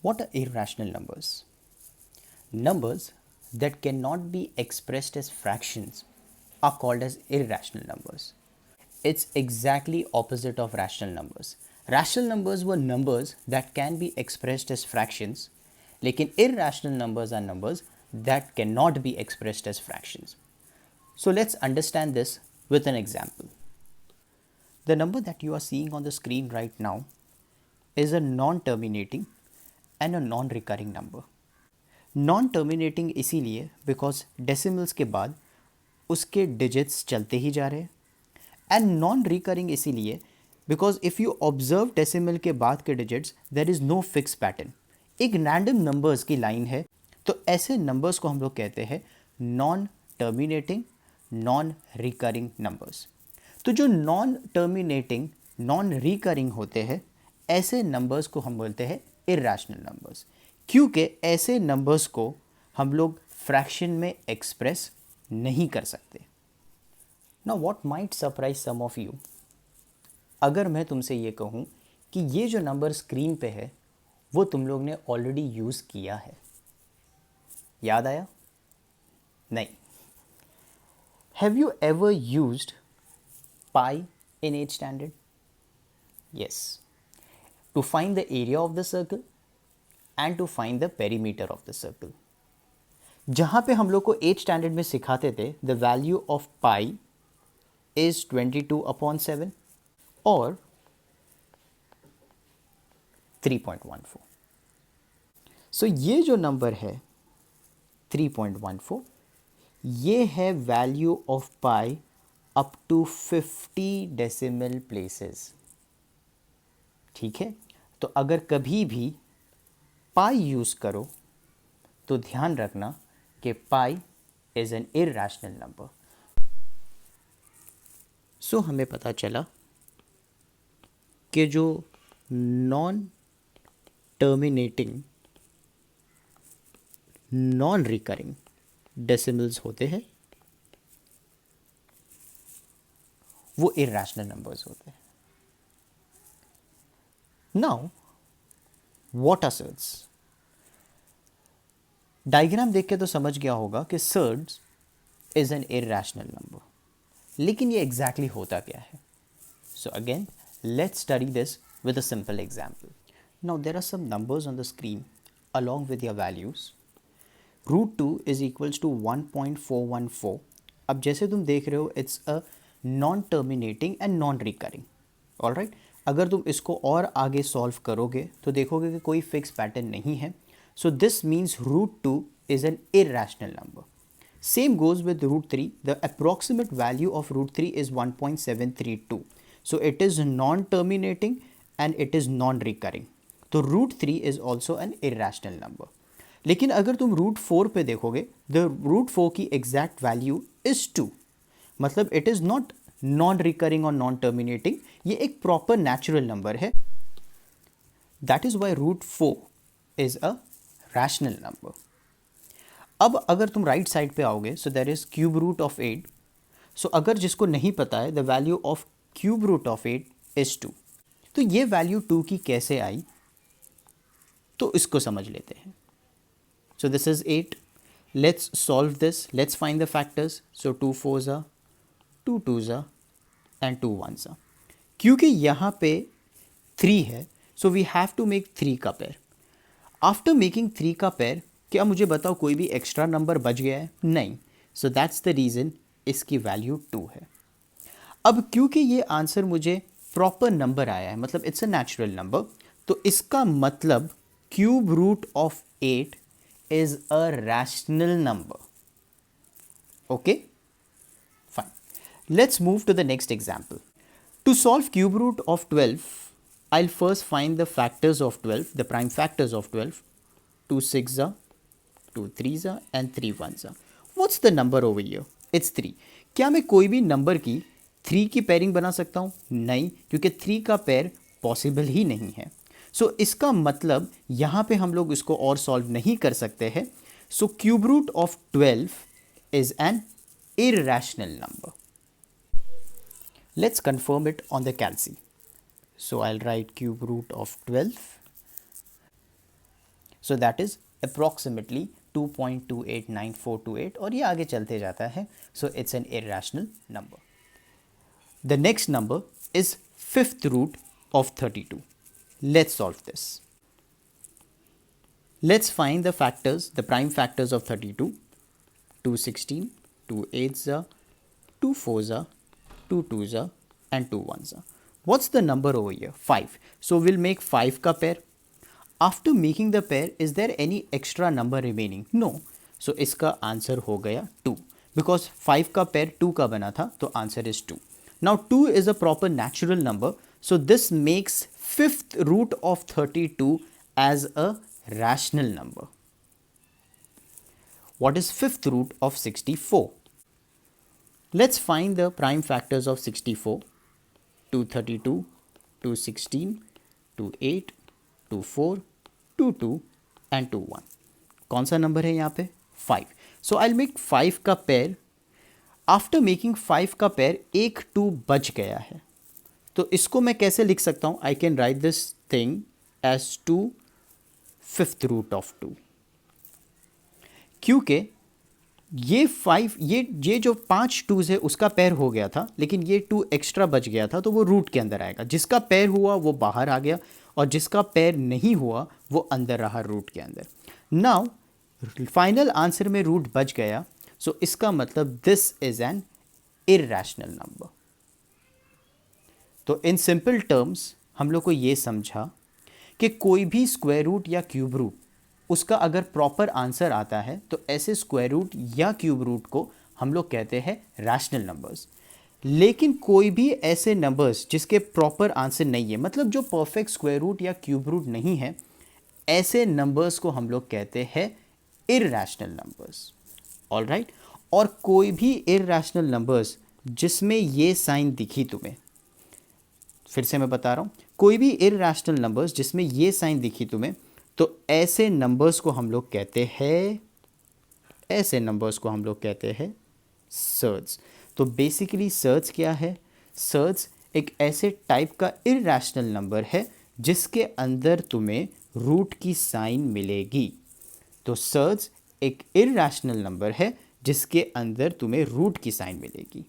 What are irrational numbers? Numbers that cannot be expressed as fractions are called as irrational numbers. It's exactly opposite of rational numbers. Rational numbers were numbers that can be expressed as fractions, लेकिन irrational numbers are numbers that cannot be expressed as fractions. So let's understand this with an example. The number that you are seeing on the screen right now is a non-terminating and a non-recurring number. Non terminating इसीलिए because decimals के बाद उसके digits चलते ही जा रहे हैं, and non recurring इसीलिए because if you observe decimal के बाद के digits there is no fix pattern, एक रैंडम नंबर्स की लाइन है. तो ऐसे नंबर्स को हम लोग कहते हैं non terminating non recurring numbers. तो जो नॉन टर्मिनेटिंग नॉन रिकरिंग होते हैं ऐसे नंबर्स को हम बोलते हैं इरैशनल नंबर्स, क्योंकि ऐसे नंबर्स को हम लोग फ्रैक्शन में एक्सप्रेस नहीं कर सकते. Now what might surprise some of you, अगर मैं तुमसे ये कहूँ कि ये जो नंबर स्क्रीन पे है वो तुम लोग ने ऑलरेडी यूज़ किया है. याद आया? नहीं. Have you ever used pi in 8th standard? Yes, to find the area of the circle and to find the perimeter of the circle. जहाँ पे हम लोग को 8th स्टैंडर्ड में सिखाते थे the value of pi is 22/7 और 3.14. सो ये जो नंबर है 3.14 ये है value of pi up to 50 decimal places. ठीक है, तो अगर कभी भी पाई यूज़ करो तो ध्यान रखना कि pi is an irrational number. So हमें पता चला कि जो non terminating non recurring decimals होते हैं वो इरैशनल नंबर्स होते हैं. Now what are surds? Diagram देख के तो समझ गया होगा कि surds is an irrational number, लेकिन ये एग्जैक्टली होता क्या है? So again let's study this with a simple example. Now there are some numbers on the screen along with your values. Root 2 is equals to 1.414. अब जैसे तुम देख रहे हो it's a non-terminating and non-recurring. Alright? अगर तुम इसको और आगे सॉल्व करोगे तो देखोगे कि कोई फिक्स पैटर्न नहीं है. So this means root 2 is an irrational number. Same goes with root 3. The approximate value of root 3 is 1.732. So it is non-terminating and it is non-recurring. तो root 3 is also an irrational number. लेकिन अगर तुम root 4 पे देखोगे the root 4 की exact value is 2. मतलब it is not non-recurring और non-terminating, ये एक proper natural number है. That is why root 4 is a rational number. अब अगर तुम राइट साइड पे आओगे so there is cube root of 8. So अगर जिसको नहीं पता है the value of cube root of 8 is 2. तो ये वैल्यू 2 की कैसे आई तो इसको समझ लेते हैं. So this is 8. Let's solve this. Let's find the factors. So 2 4s are 2 2s are and 2 1s are. क्योंकि यहाँ पे 3 है so we have to make 3 का पेयर. आफ्टर मेकिंग 3 का पेयर क्या मुझे बताओ कोई भी एक्स्ट्रा नंबर बच गया है? नहीं. सो दैट्स द रीज़न इसकी वैल्यू 2 है. अब क्योंकि ये आंसर मुझे प्रॉपर नंबर आया है, मतलब इट्स अ नेचुरल नंबर, तो इसका मतलब cube root of 8 is a rational number. Okay fine. Let's move to the next example. To solve cube root of 12 I will first find the factors of 12, the prime factors of 12. 2 6s are 2 3s are and 3 1s are. What's the number over here? It's 3. क्या मैं कोई भी number की 3 की pairing बना सकता हूँ? नहीं, क्योंकि 3 का पेयर पॉसिबल ही नहीं है. सो इसका मतलब यहाँ पे हम लोग इसको और सॉल्व नहीं कर सकते हैं. So cube root of 12 is an irrational number. Let's confirm it on the calci. So I will write cube root of 12 so that is approximately 2.289428 और ये आगे चलते जाता है. So it's an irrational number. The next number is fifth root of 32. Let's solve this. Let's find the factors, the prime factors of 32. 216, 2 8s are, 2 4s are, 2 2s are, and 2 1s are. What's the number over here? 5. So we'll make 5 ka pair. After making the pair, is there any extra number remaining? No. So iska answer ho gaya 2. Because 5 ka pair 2 ka bana tha, so answer is 2. Now 2 is a proper natural number, so this makes fifth root of 32 as a rational number. What is fifth root of 64? Let's find the prime factors of 64. 232, 216, 28, 24, 22 and 21. कौन सा number है यहाँ पे? 5. So I'll make 5 का pair. After making 5 का pair एक 2 बच गया है, तो इसको मैं कैसे लिख सकता हूँ? I can write this thing as 2 fifth root of 2, क्योंकि ये 5 ये जो 5 2s है उसका पेयर हो गया था, लेकिन ये 2 एक्स्ट्रा बच गया था, तो वो रूट के अंदर आएगा. जिसका पेयर हुआ वो बाहर आ गया और जिसका पेयर नहीं हुआ वो अंदर रहा रूट के अंदर. नाउ फाइनल आंसर में रूट बच गया, सो इसका मतलब this is an irrational number. तो इन सिंपल टर्म्स हम लोग को ये समझा कि कोई भी स्क्वायर रूट या क्यूब रूट, उसका अगर प्रॉपर आंसर आता है तो ऐसे स्क्वायर रूट या क्यूब रूट को हम लोग कहते हैं रैशनल नंबर्स. लेकिन कोई भी ऐसे नंबर्स जिसके प्रॉपर आंसर नहीं है, मतलब जो परफेक्ट स्क्वायर रूट या क्यूब रूट नहीं है, ऐसे नंबर्स को हम लोग कहते हैं इरैशनल नंबर्स. All right. और कोई भी इरैशनल नंबर्स जिसमें ये साइन दिखी तुम्हें, फिर से मैं बता रहा हूँ, कोई भी इरैशनल नंबर्स जिसमें ये साइन दिखी तुम्हें, तो ऐसे नंबर्स को हम लोग कहते हैं, ऐसे नंबर्स को हम लोग कहते हैं सर्ड्स. तो बेसिकली सर्ड्स क्या है? सर्ड्स एक ऐसे टाइप का इरैशनल नंबर है जिसके अंदर तुम्हें रूट की साइन मिलेगी. तो सर्ड्स एक इरैशनल नंबर है जिसके अंदर तुम्हें रूट की साइन मिलेगी.